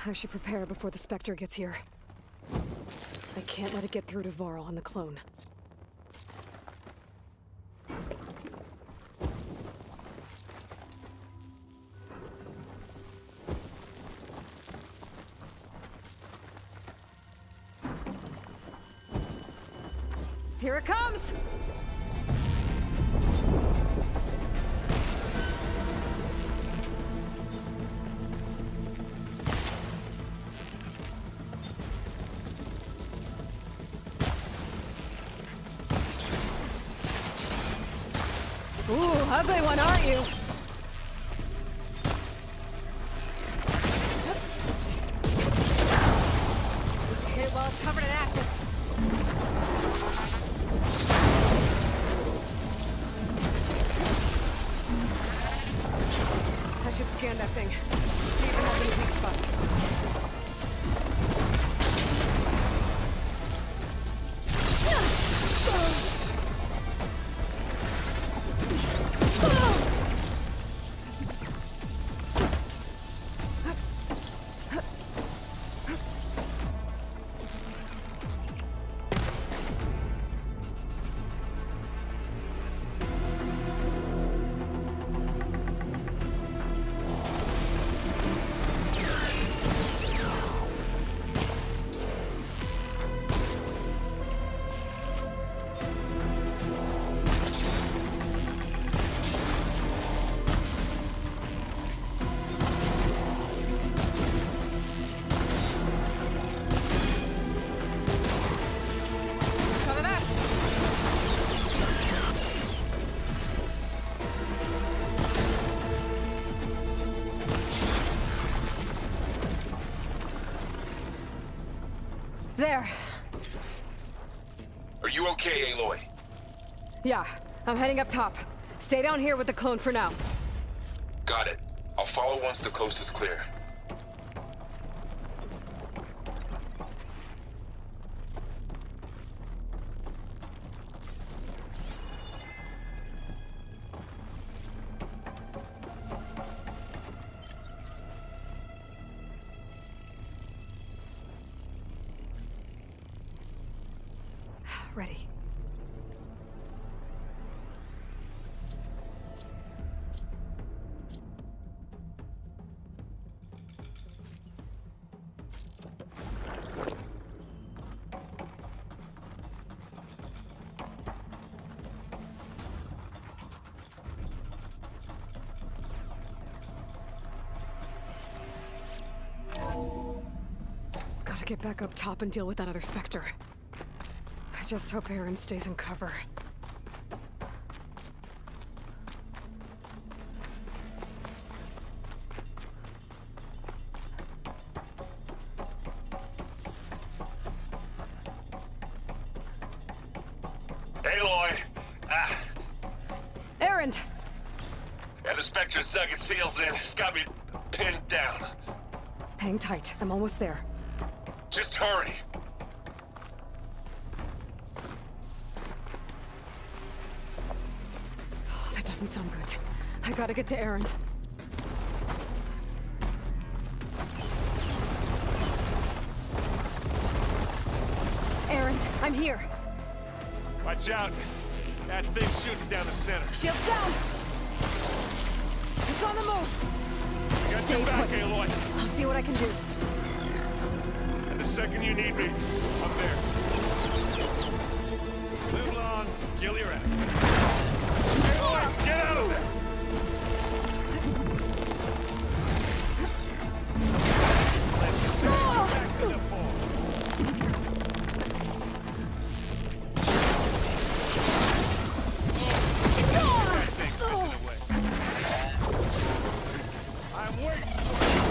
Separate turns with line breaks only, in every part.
I should prepare before the Spectre gets here. I can't let it get through to Varl on the clone. Here it comes! Ooh, ugly one, aren't you? Okay, well, it's covered in acid. I should scan that thing. See if it has any weak spots. Shut it out! There.
Are you okay, Aloy?
Yeah, I'm heading up top. Stay down here with the clone for now.
Got it. I'll follow once the coast is clear.
Ready. Gotta get back up top and deal with that other Spectre. I just hope Aaron stays in cover.
Aloy! Ah!
Aaron!
Yeah, the Spectre's dug its heels in. It's got me pinned down.
Hang tight. I'm almost there.
Just hurry.
Oh, that doesn't sound good. I gotta get to Aaron. Aaron, I'm here.
Watch out. That thing's shooting down the center.
Shields down! It's on the move!
Got
Stay
your back,
put.
Aloy.
I'll see what I can do.
And the second you need me, I'm there. Live long, kill your ass. Aloy, get out of there! Let's take you back to the fort. That thing's getting away. I'm waiting for you.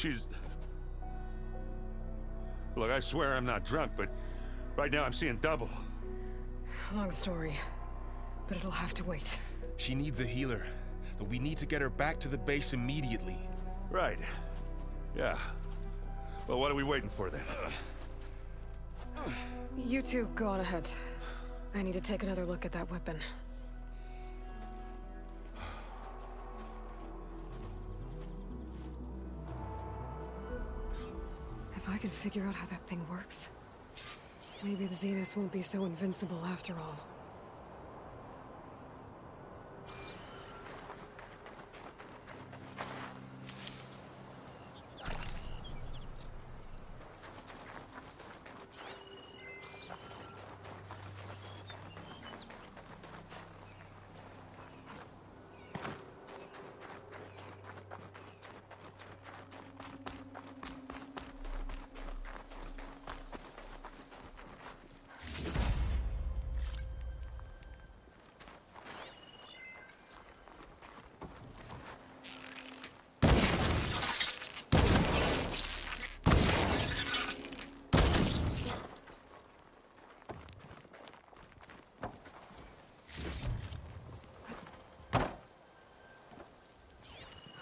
she's... Look, I swear I'm not drunk, but right now I'm seeing double.
Long story, but it'll have to wait.
She needs a healer, but we need to get her back to the base immediately.
Right. Yeah. Well, what are we waiting for then?
You two go on ahead. I need to take another look at that weapon. If I can figure out how that thing works, maybe the Zenith won't be so invincible after all.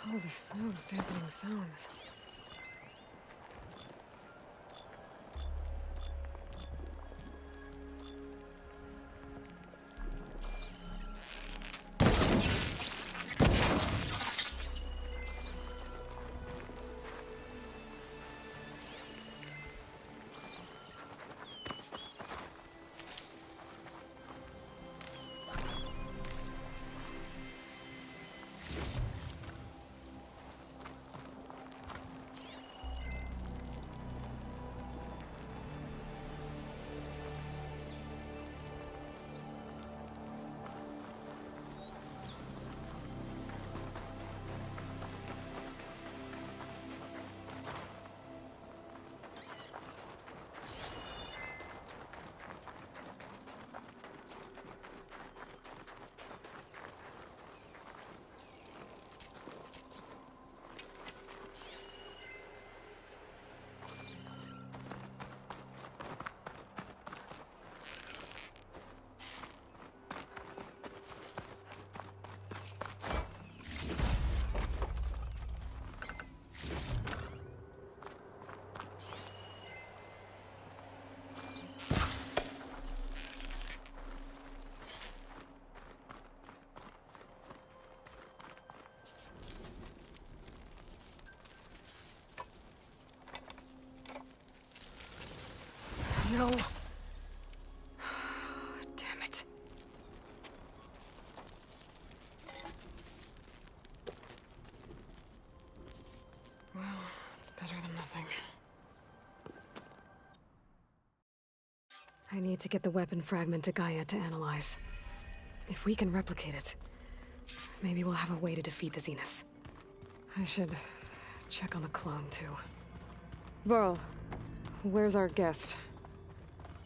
Oh, the snow's dampening sounds. No. Damn it. Well, it's better than nothing. I need to get the weapon fragment to Gaia to analyze. If we can replicate it, maybe we'll have a way to defeat the Zeniths. I should check on the clone, too. Varl, where's our guest?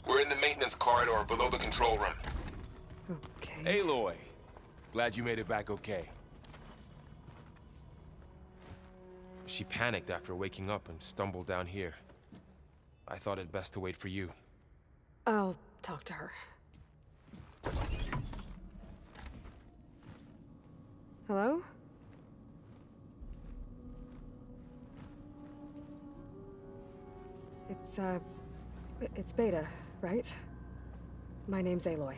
We're in the maintenance corridor below the control room.
Okay.
Aloy, glad you made it back okay. She panicked after waking up and stumbled down here. I thought it best to wait for you.
I'll talk to her. Hello? It's Beta, right? My name's Aloy.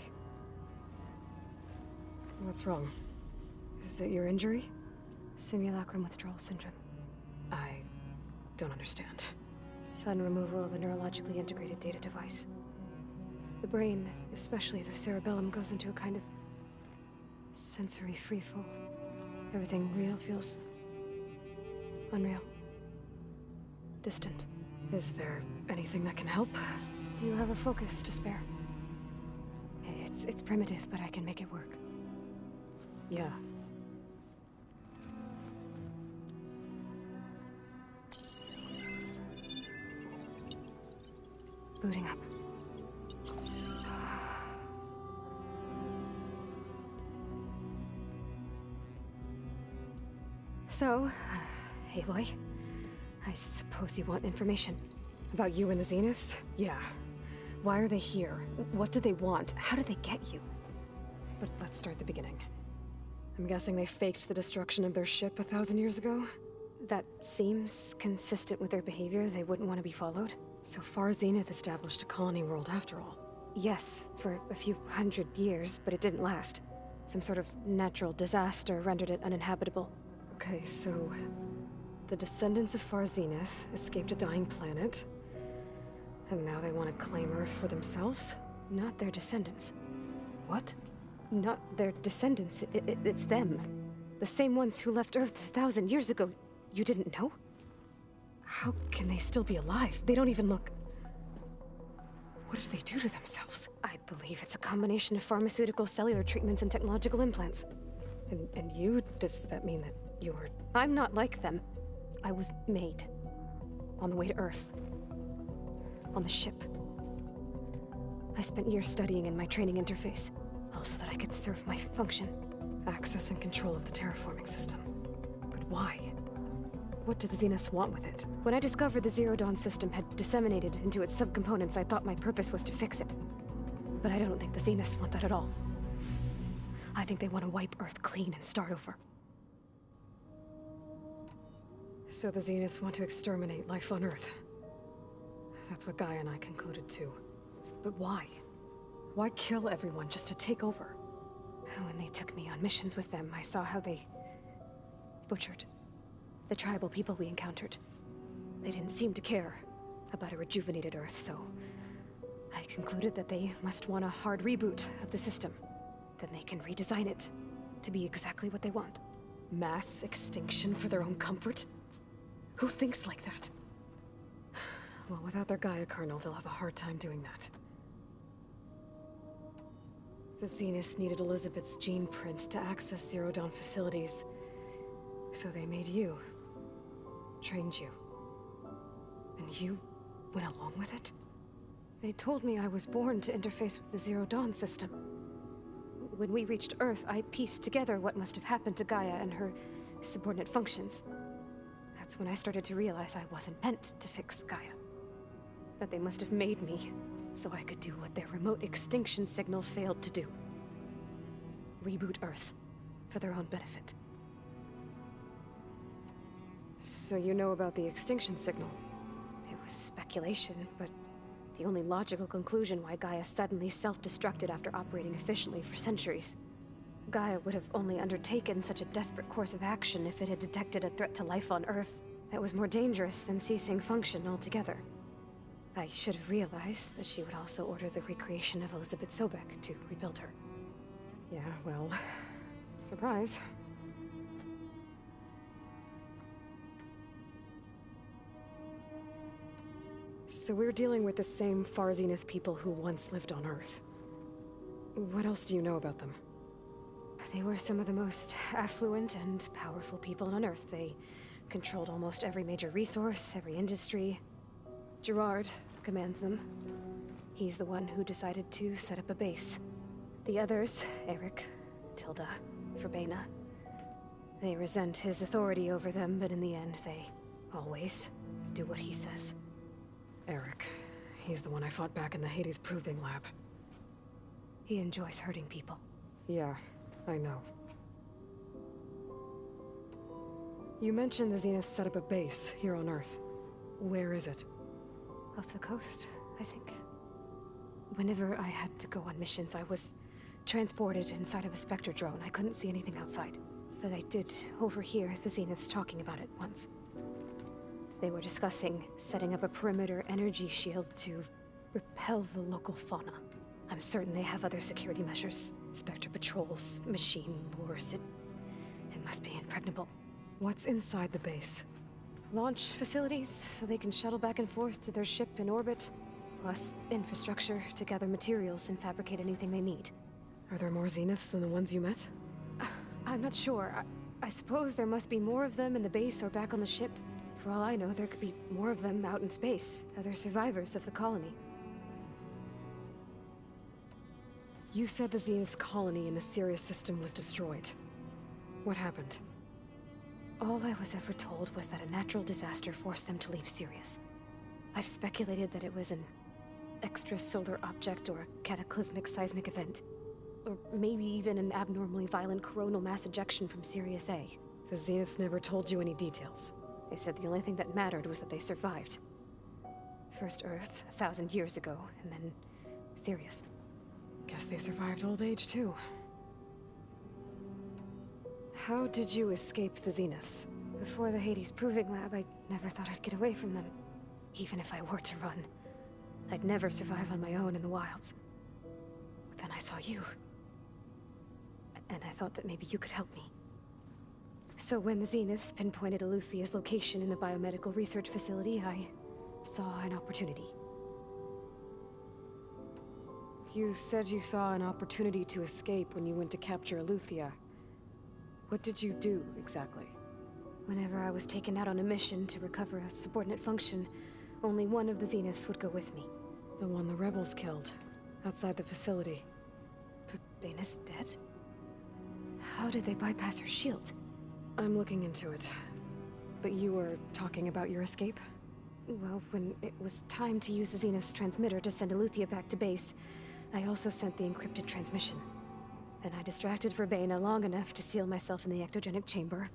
What's wrong? Is it your injury?
Simulacrum withdrawal syndrome.
I don't understand.
Sudden removal of a neurologically integrated data device. The brain, especially the cerebellum, goes into a kind of sensory freefall. Everything real feels unreal. Distant.
Is there anything that can help?
Do you have a focus to spare? It's primitive, but I can make it work.
Yeah.
Booting up. So, Aloy, I suppose you want information.
About you and the Zeniths? Yeah. Why are they here? What do they want? How did they get you? But let's start at the beginning. I'm guessing they faked the destruction of their ship 1,000 years ago?
That seems consistent with their behavior. They wouldn't want to be followed.
So Far Zenith established a colony world after all.
Yes, for a few hundred years, but it didn't last. Some sort of natural disaster rendered it uninhabitable.
Okay, so the descendants of Far Zenith escaped a dying planet, and now they want to claim Earth for themselves?
Not their descendants.
What?
Not their descendants. It's them. The same ones who left Earth 1,000 years ago. You didn't know?
How can they still be alive? They don't even look... What did they do to themselves?
I believe it's a combination of pharmaceutical, cellular treatments, and technological implants.
And you? Does that mean that you're...
I'm not like them. I was made. On the way to Earth. On the ship. I spent years studying in my training interface, all so that I could serve my function.
Access and control of the terraforming system. But why? What do the Zeniths want with it?
When I discovered the Zero Dawn system had disseminated into its subcomponents, I thought my purpose was to fix it. But I don't think the Zeniths want that at all. I think they want to wipe Earth clean and start over.
So the Zeniths want to exterminate life on Earth. That's what Gaia and I concluded too. But why? Why kill everyone just to take over?
When they took me on missions with them, I saw how they butchered the tribal people we encountered. They didn't seem to care about a rejuvenated Earth, so I concluded that they must want a hard reboot of the system. Then they can redesign it to be exactly what they want.
Mass extinction for their own comfort? Who thinks like that? Well, without their Gaia kernel, they'll have a hard time doing that. The Zeniths needed Elizabeth's gene print to access Zero Dawn facilities. So they made you. Trained you. And you went along with it?
They told me I was born to interface with the Zero Dawn system. When we reached Earth, I pieced together what must have happened to Gaia and her subordinate functions. That's when I started to realize I wasn't meant to fix Gaia. That they must have made me so I could do what their remote extinction signal failed to do. Reboot Earth for their own benefit.
So you know about the extinction signal?
It was speculation, but the only logical conclusion why Gaia suddenly self-destructed after operating efficiently for centuries. Gaia would have only undertaken such a desperate course of action if it had detected a threat to life on Earth that was more dangerous than ceasing function altogether. I should have realized that she would also order the recreation of Elizabeth Sobek to rebuild her.
Yeah, well... surprise. So we're dealing with the same Far Zenith people who once lived on Earth. What else do you know about them?
They were some of the most affluent and powerful people on Earth. They controlled almost every major resource, every industry. Gerard commands them. He's the one who decided to set up a base. The others, Eric, Tilda, Verbena, they resent his authority over them, but in the end, they always do what he says.
Eric. He's the one I fought back in the Hades Proving Lab.
He enjoys hurting people.
Yeah, I know. You mentioned the Zeniths set up a base here on Earth. Where is it?
Off the coast, I think. Whenever I had to go on missions, I was transported inside of a Spectre drone. I couldn't see anything outside. But I did overhear the Zeniths talking about it once. They were discussing setting up a perimeter energy shield to repel the local fauna. I'm certain they have other security measures. Spectre patrols, machine lures. It must be impregnable.
What's inside the base?
Launch facilities, so they can shuttle back and forth to their ship in orbit. Plus infrastructure to gather materials and fabricate anything they need.
Are there more Zeniths than the ones you met?
I'm not sure. I suppose there must be more of them in the base or back on the ship. For all I know, there could be more of them out in space, other survivors of the colony.
You said the Zenith's colony in the Sirius system was destroyed. What happened?
All I was ever told was that a natural disaster forced them to leave Sirius. I've speculated that it was an extrasolar object or a cataclysmic seismic event. Or maybe even an abnormally violent coronal mass ejection from Sirius A.
The Zeniths never told you any details.
They said the only thing that mattered was that they survived. First Earth, 1,000 years ago, and then Sirius.
Guess they survived old age, too. How did you escape the Zeniths?
Before the Hades Proving Lab, I never thought I'd get away from them. Even if I were to run. I'd never survive on my own in the wilds. But then I saw you. And I thought that maybe you could help me. So when the Zeniths pinpointed Eluthia's location in the biomedical research facility, I saw an opportunity.
You said you saw an opportunity to escape when you went to capture Eluthia. What did you do, exactly?
Whenever I was taken out on a mission to recover a subordinate function, only one of the Zeniths would go with me.
The one the rebels killed, outside the facility.
But Baina's dead? How did they bypass her shield?
I'm looking into it. But you were talking about your escape?
Well, when it was time to use the Zenith's transmitter to send Eluthia back to base, I also sent the encrypted transmission. Then I distracted Verbena long enough to seal myself in the ectogenic chamber,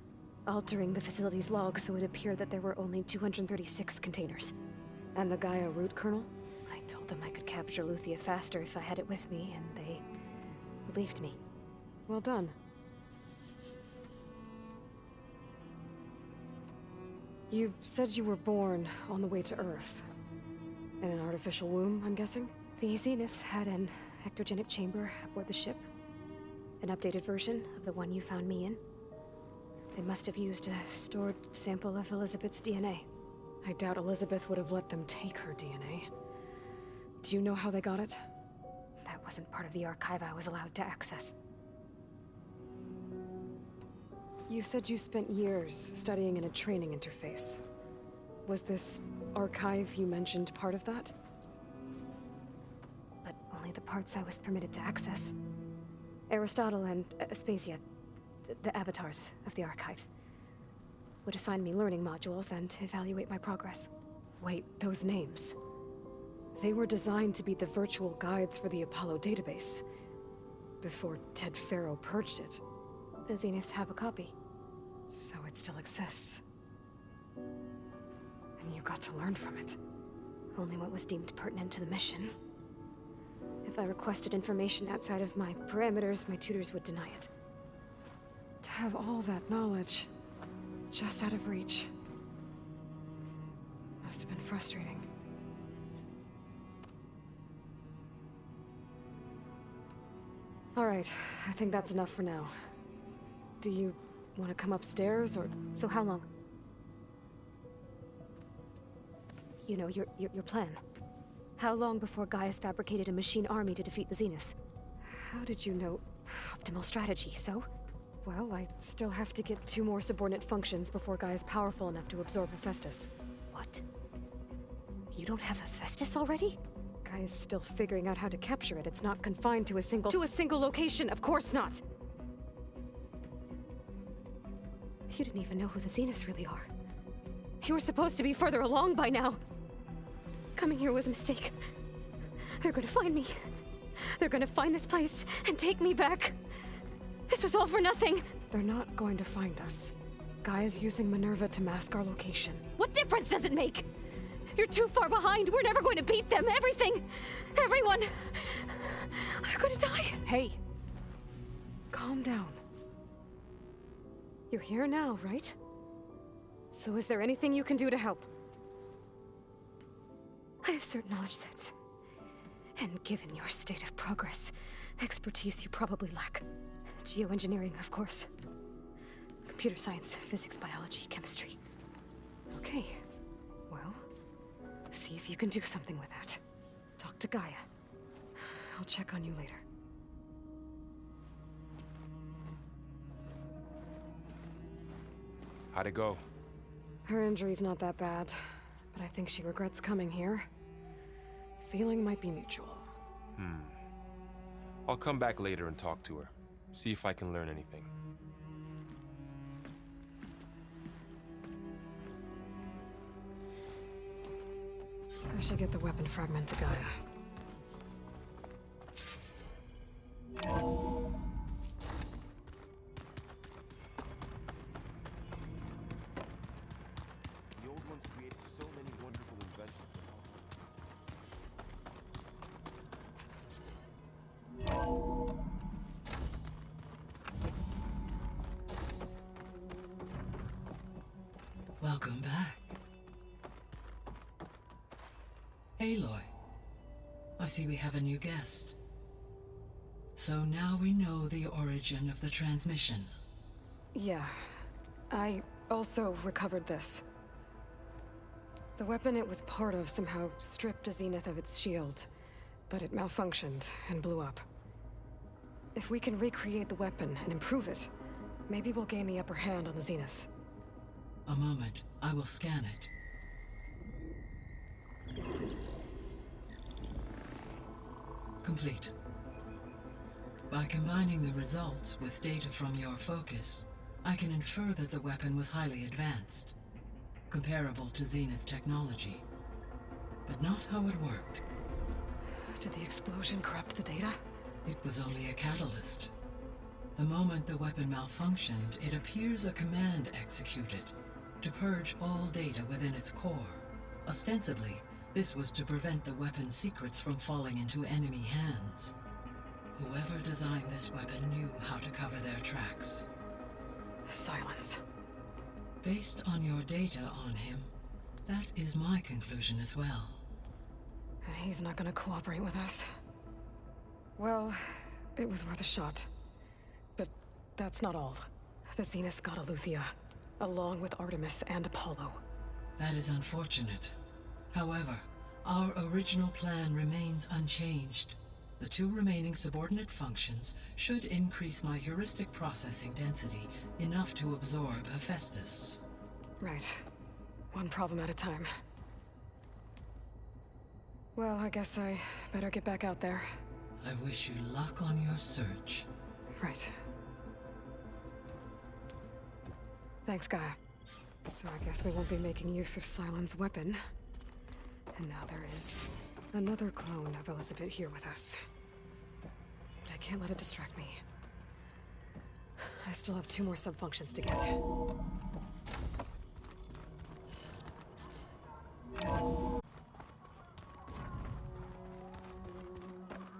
altering the facility's log so it appeared that there were only 236 containers.
And the Gaia root kernel?
I told them I could capture Eluthia faster if I had it with me, and they believed me.
Well done. You said you were born on the way to Earth. In an artificial womb, I'm guessing?
The Zeniths had an ectogenic chamber aboard the ship. An updated version of the one you found me in. They must have used a stored sample of Elizabeth's DNA.
I doubt Elizabeth would have let them take her DNA. Do you know how they got it?
That wasn't part of the archive I was allowed to access.
You said you spent years studying in a training interface. Was this archive you mentioned part of that?
But only the parts I was permitted to access. Aristotle and Aspasia, the avatars of the archive, would assign me learning modules and evaluate my progress.
Wait, those names. They were designed to be the virtual guides for the Apollo database. Before Ted Faro purged it.
The Zeniths have a copy.
So it still exists. And you got to learn from it.
Only what was deemed pertinent to the mission. If I requested information outside of my parameters, my tutors would deny it.
To have all that knowledge, just out of reach. Must have been frustrating. All right, I think that's enough for now. Do you want to come upstairs, or...?
So how long? You know, your plan. How long before Gaius fabricated a machine army to defeat the Zeniths?
How did you know?
Optimal strategy, so?
Well, I still have to get 2 more subordinate functions before Gaia's powerful enough to absorb Hephaestus.
What? You don't have Hephaestus already?
Gaia's still figuring out how to capture it. It's not confined to a single... To a single location! Of course not!
You didn't even know who the Zeniths really are. You were supposed to be further along by now. Coming here was a mistake. They're gonna find me. They're gonna find this place and take me back. This was all for nothing.
They're not going to find us. Gaia's using Minerva to mask our location.
What difference does it make? You're too far behind. We're never going to beat them. Everything. Everyone. They're gonna die.
Hey. Calm down. You're here now, right? So is there anything you can do to help?
I have certain knowledge sets. And given your state of progress, expertise you probably lack. Geoengineering, of course. Computer science, physics, biology, chemistry.
Okay. Well, see if you can do something with that. Talk to Gaia. I'll check on you later.
How'd it go?
Her injury's not that bad, but I think she regrets coming here. Feeling might be mutual.
I'll come back later and talk to her. See if I can learn anything.
I should get the weapon fragment to Gaia.
The old ones created so many wonderful inventions.
Welcome back. Aloy, I see we have a new guest. So now we know the origin of the transmission.
Yeah. I also recovered this. The weapon it was part of somehow stripped Zenith of its shield, but it malfunctioned and blew up. If we can recreate the weapon and improve it, maybe we'll gain the upper hand on the Zeniths.
A moment, I will scan it. Complete. By combining the results with data from your focus, I can infer that the weapon was highly advanced, comparable to Zenith technology, but not how it worked.
Did the explosion corrupt the data?
It was only a catalyst. The moment the weapon malfunctioned, it appears a command executed to purge all data within its core. Ostensibly, this was to prevent the weapon's secrets from falling into enemy hands. Whoever designed this weapon knew how to cover their tracks.
Silence.
Based on your data on him, that is my conclusion as well.
And he's not gonna cooperate with us. Well, it was worth a shot. But that's not all. The Zeniths got Aletheia, along with Artemis and Apollo.
That is unfortunate. However, our original plan remains unchanged. The two remaining subordinate functions should increase my heuristic processing density enough to absorb Hephaestus.
Right. One problem at a time. Well, I guess I better get back out there.
I wish you luck on your search.
Right. Thanks, Gaia. So I guess we won't be making use of Sylens' weapon. And now there is another clone of Elizabeth here with us. But I can't let it distract me. I still have 2 more sub-functions to get.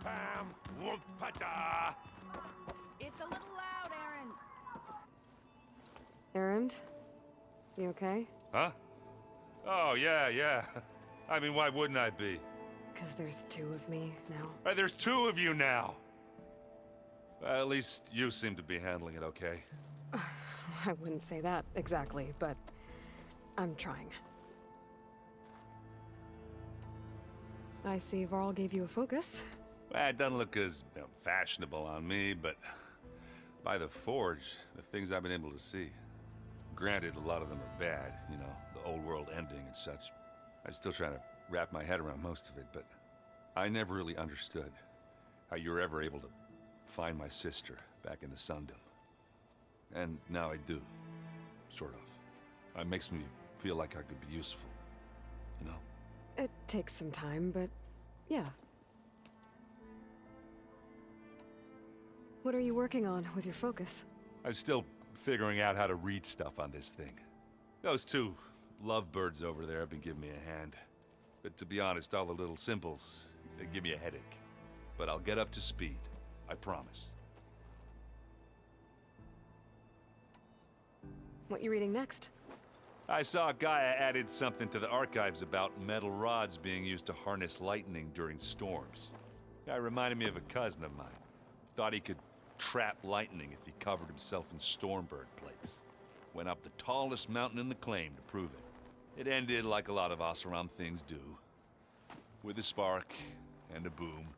Pam, whoop-pata.
It's a little loud, Aaron.
Erend? You okay?
Huh? Oh, yeah. I mean, why wouldn't I be?
'Cause there's 2 of me now.
Right, there's 2 of you now. Well, at least you seem to be handling it okay.
I wouldn't say that exactly, but I'm trying. I see Varl gave you a focus.
Well, it doesn't look as fashionable on me, but by the Forge, the things I've been able to see. Granted, a lot of them are bad, you know, the old world ending and such. I'm still trying to wrap my head around most of it, but I never really understood how you were ever able to find my sister back in the Sundom. And now I do, sort of. It makes me feel like I could be useful, you know?
It takes some time, but yeah. What are you working on with your focus?
I'm still figuring out how to read stuff on this thing. Those 2 lovebirds over there have been giving me a hand. But to be honest, all the little symbols, they give me a headache. But I'll get up to speed, I promise.
What you reading next?
I saw Gaia added something to the archives about metal rods being used to harness lightning during storms. Guy reminded me of a cousin of mine. Thought he could trap lightning if he covered himself in Stormbird plates. Went up the tallest mountain in the claim to prove it. It ended like a lot of Oseram things do. With a spark and a boom.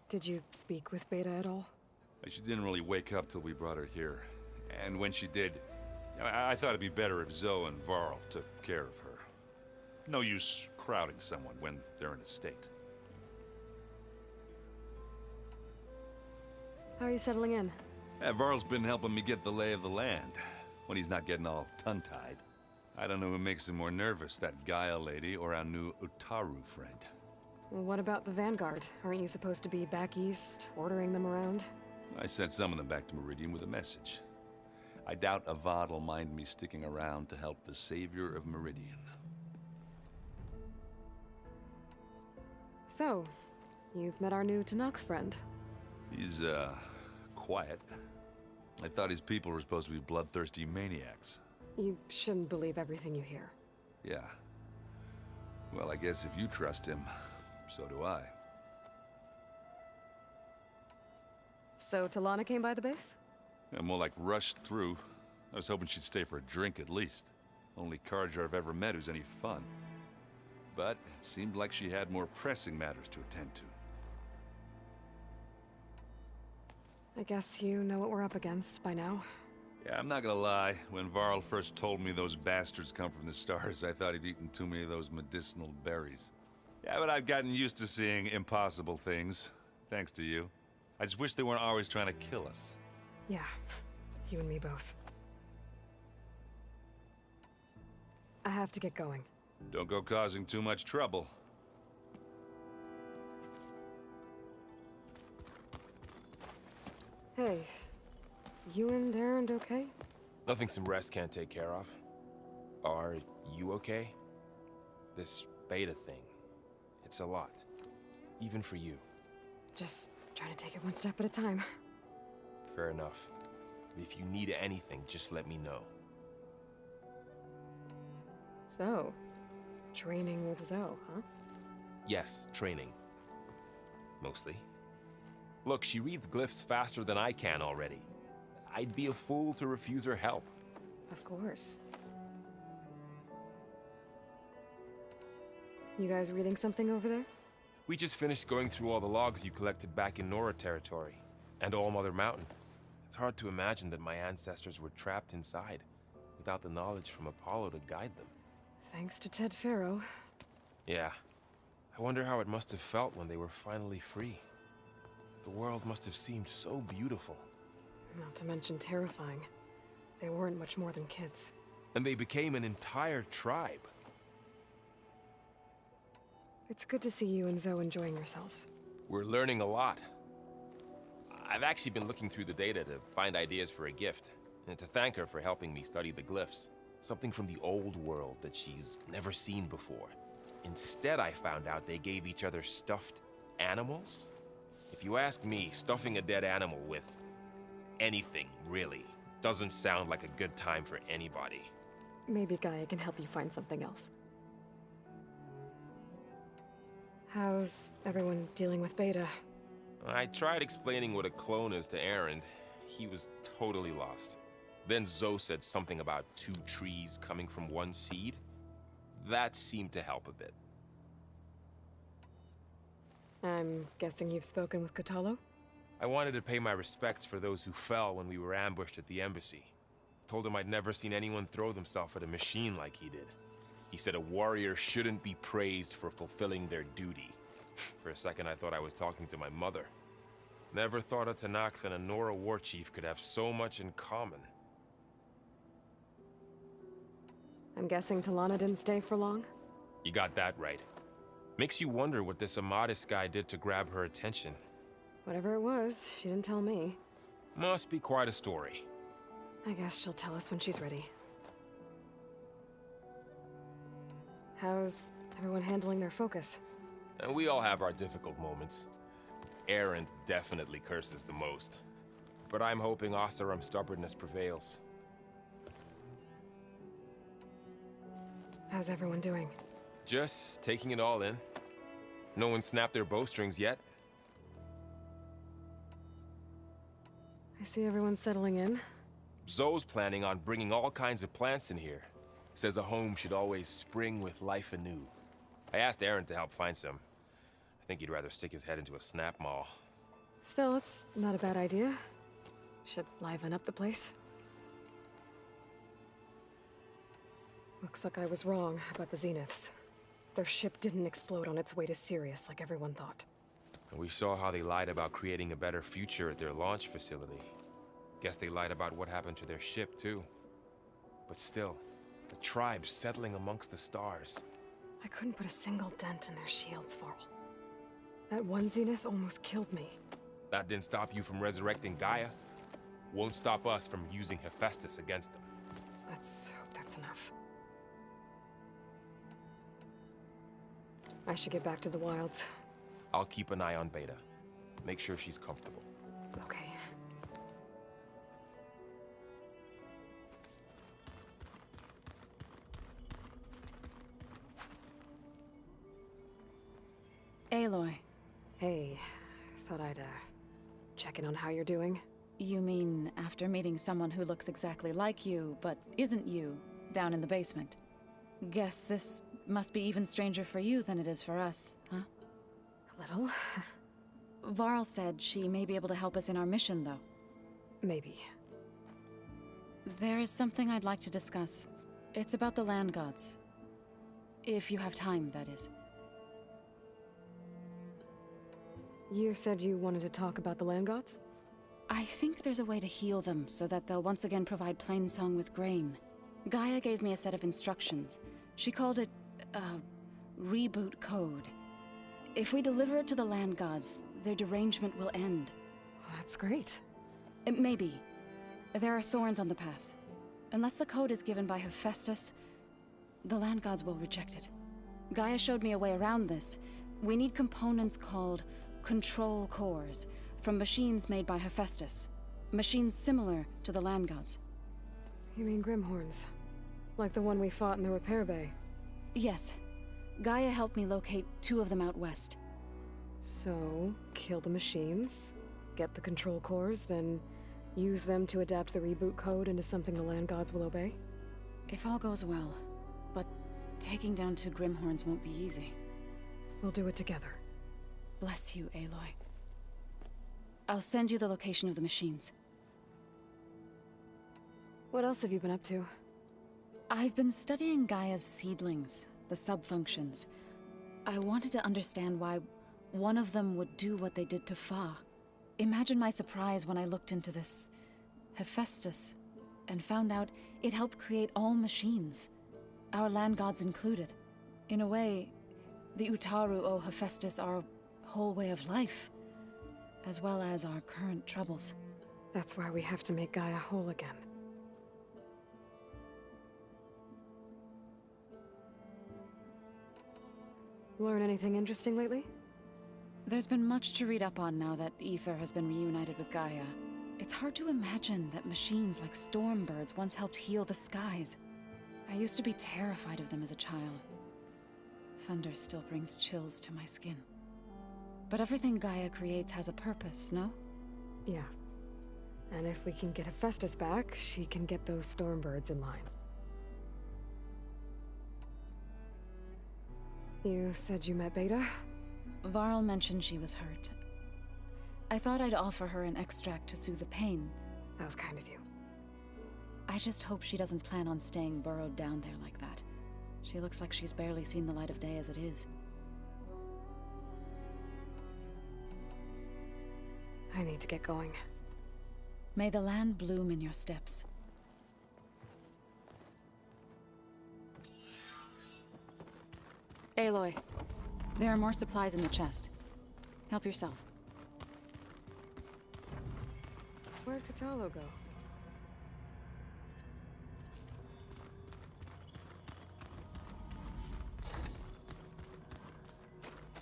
Did you speak with Beta at all?
She didn't really wake up till we brought her here. And when she did, I thought it'd be better if Zoe and Varl took care of her. No use crowding someone when they're in a state.
How are you settling in?
Varl's been helping me get the lay of the land. when he's not getting all tongue-tied. I don't know who makes him more nervous, that Gaia lady or our new Utaru friend.
What about the Vanguard? Aren't you supposed to be back east, ordering them around?
I sent some of them back to Meridian with a message. I doubt Avad will mind me sticking around to help the savior of Meridian.
So, you've met our new Tanakh friend.
He's, quiet. I thought his people were supposed to be bloodthirsty maniacs.
You shouldn't believe everything you hear.
Yeah. Well, I guess if you trust him, so do I.
So Talana came by the base?
Yeah, more like rushed through. I was hoping she'd stay for a drink at least. Only Carja I've ever met who's any fun. But it seemed like she had more pressing matters to attend to.
I guess you know what we're up against by now.
Yeah, I'm not gonna lie. When Varl first told me those bastards come from the stars, I thought he'd eaten too many of those medicinal berries. Yeah, but I've gotten used to seeing impossible things, thanks to you. I just wish they weren't always trying to kill us.
Yeah, you and me both. I have to get going.
Don't go causing too much trouble.
Hey, you and Erend okay?
Nothing some rest can't take care of. Are you okay? This beta thing, it's a lot. Even for you.
Just trying to take it one step at a time.
Fair enough. If you need anything, just let me know.
So, training with Zoe, huh?
Yes, training. Mostly. Look, she reads glyphs faster than I can already. I'd be a fool to refuse her help.
Of course. You guys reading something over there?
We just finished going through all the logs you collected back in Nora territory, and All Mother Mountain. It's hard to imagine that my ancestors were trapped inside, without the knowledge from Apollo to guide them.
Thanks to Ted Faro.
Yeah. I wonder how it must have felt when they were finally free. The world must have seemed so beautiful.
Not to mention terrifying. They weren't much more than kids.
And they became an entire tribe.
It's good to see you and Zoe enjoying yourselves.
We're learning a lot. I've actually been looking through the data to find ideas for a gift, and to thank her for helping me study the glyphs. Something from the old world that she's never seen before. Instead, I found out they gave each other stuffed animals. If you ask me, stuffing a dead animal with anything, really, doesn't sound like a good time for anybody.
Maybe Gaia can help you find something else. How's everyone dealing with Beta?
I tried explaining what a clone is to Erend. He was totally lost. Then Zoe said something about 2 trees coming from 1 seed. That seemed to help a bit.
I'm guessing you've spoken with Kotallo?
I wanted to pay my respects for those who fell when we were ambushed at the embassy. Told him I'd never seen anyone throw themselves at a machine like he did. He said a warrior shouldn't be praised for fulfilling their duty. For a second I thought I was talking to my mother. Never thought a Tanakh and a Nora war chief could have so much in common.
I'm guessing Talana didn't stay for long?
You got that right. Makes you wonder what this Amadis guy did to grab her attention.
Whatever it was, she didn't tell me.
Must be quite a story.
I guess she'll tell us when she's ready. How's everyone handling their focus?
And we all have our difficult moments. Erend definitely curses the most. But I'm hoping Oseram's stubbornness prevails.
How's everyone doing?
Just taking it all in. No one snapped their bowstrings yet.
I see everyone settling in.
Zoe's planning on bringing all kinds of plants in here. Says a home should always spring with life anew. I asked Erend to help find some. I think he'd rather stick his head into a snap mall.
Still, it's not a bad idea. Should liven up the place. Looks like I was wrong about the Zeniths. Their ship didn't explode on its way to Sirius like everyone thought.
And we saw how they lied about creating a better future at their launch facility. Guess they lied about what happened to their ship, too. But still, the tribe settling amongst the stars.
I couldn't put a single dent in their shields, Varl. That one Zenith almost killed me.
That didn't stop you from resurrecting Gaia. Won't stop us from using Hephaestus against them.
Let's hope that's enough. I should get back to the wilds.
I'll keep an eye on Beta. Make sure she's comfortable.
Okay.
Aloy,
Hey, thought I'd, check in on how you're doing.
you mean after meeting someone who looks exactly like you, but isn't you, down in the basement? Guess this must be even stranger for you than it is for us, huh?
A little.
Varl said she may be able to help us in our mission, though.
Maybe.
There is something I'd like to discuss. It's about the land gods. If you have time, that is.
You said you wanted to talk about the land gods?
I think there's a way to heal them so that they'll once again provide Plainsong with grain. Gaia gave me a set of instructions. She called it, reboot code. If we deliver it to the land gods, their derangement will end.
That's great.
Maybe. There are thorns on the path. Unless the code is given by Hephaestus, the land gods will reject it. Gaia showed me a way around this. We need components called control cores from machines made by Hephaestus. Machines similar to the land gods.
You mean Grimhorns? Like the one we fought in the repair bay?
Yes. Gaia helped me locate 2 of them out west.
So, kill the machines, get the control cores, then use them to adapt the reboot code into something the land gods will obey?
If all goes well. But taking down 2 Grimhorns won't be easy.
We'll do it together.
Bless you, Aloy. I'll send you the location of the machines.
What else have you been up to?
I've been studying Gaia's seedlings, the subfunctions. I wanted to understand why one of them would do what they did to Fa. Imagine my surprise when I looked into this Hephaestus and found out it helped create all machines, our land gods included. In a way, the Utaru owe Hephaestus our whole way of life, as well as our current troubles.
That's why we have to make Gaia whole again. Learn anything interesting lately?
There's been much to read up on now that Aether has been reunited with Gaia. It's hard to imagine that machines like Stormbirds once helped heal the skies. I used to be terrified of them as a child. Thunder still brings chills to my skin. But everything Gaia creates has a purpose, no?
Yeah. And if we can get Hephaestus back, she can get those Stormbirds in line. You said you met Beta?
Varl mentioned she was hurt. I thought I'd offer her an extract to soothe the pain.
That was kind of you.
I just hope she doesn't plan on staying burrowed down there like that. She looks like she's barely seen the light of day as it is.
I need to get going.
May the land bloom in your steps. Aloy, there are more supplies in the chest. Help yourself.
Where'd Kotallo go?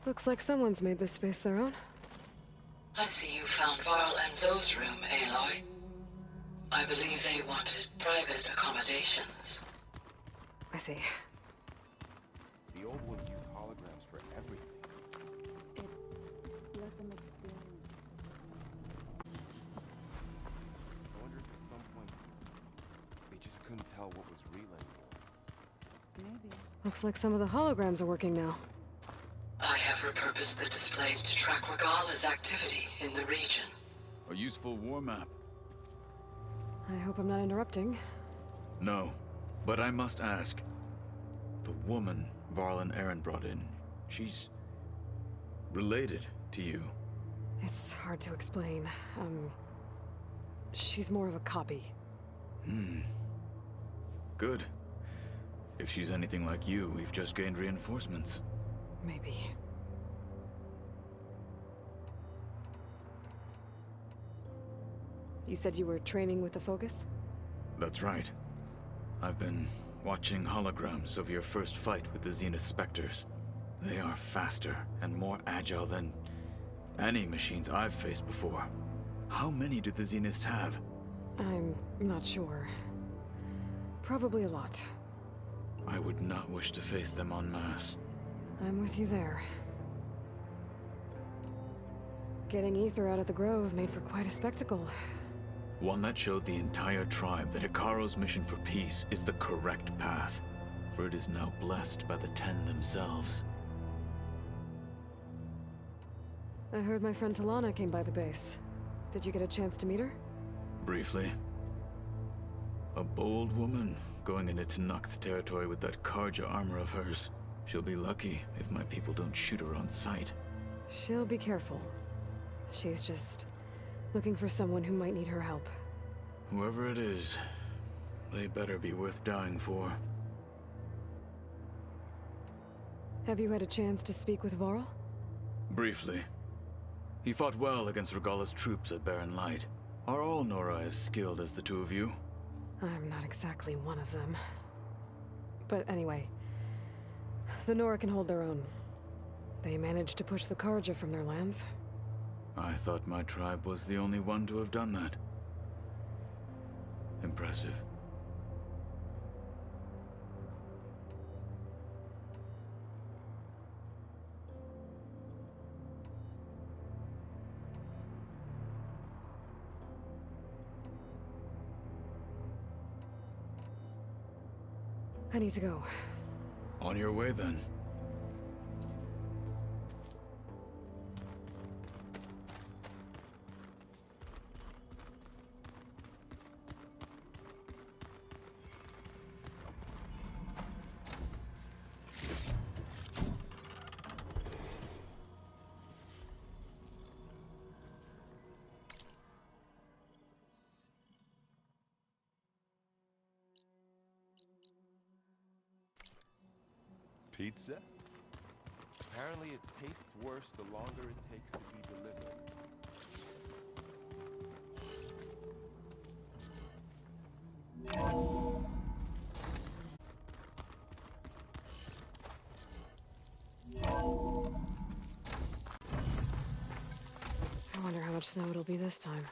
Looks like someone's made this space their own.
I see you found Varl and Zoe's room, Aloy. I believe they wanted private accommodations.
I see.
The old ones used holograms for everything.
Let them experience.
I wonder if at some point they just couldn't tell what was real anymore.
Maybe.
Looks like some of the holograms are working now.
I have repurposed the displays to track Regala's activity in the region.
A useful war map.
I hope I'm not interrupting.
No, but I must ask. The woman Varl and Eren brought in, she's related to you.
It's hard to explain. She's more of a copy.
Good. If she's anything like you, we've just gained reinforcements.
Maybe. You said you were training with the Focus?
That's right. I've been watching holograms of your first fight with the Zenith Spectres. They are faster and more agile than any machines I've faced before. How many do the Zeniths have?
I'm not sure. Probably a lot.
I would not wish to face them en masse.
I'm with you there. Getting Ether out of the Grove made for quite a spectacle.
One that showed the entire tribe that Hekarro's mission for peace is the correct path, for it is now blessed by the Ten themselves.
I heard my friend Talana came by the base. Did you get a chance to meet her?
Briefly. A bold woman going into Tenakth territory with that Karja armor of hers. She'll be lucky if my people don't shoot her on sight.
She'll be careful. She's just looking for someone who might need her help.
Whoever it is, they better be worth dying for.
Have you had a chance to speak with Varl?
Briefly. He fought well against Regalla's troops at Barren Light. Are all Nora as skilled as the two of you?
I'm not exactly one of them. But anyway, the Nora can hold their own. They managed to push the Karja from their lands.
I thought my tribe was the only one to have done that. Impressive.
I need to go.
On your way, then.
Pizza?
Apparently it tastes worse the longer it takes to be delivered.
I wonder how much snow it'll be this time.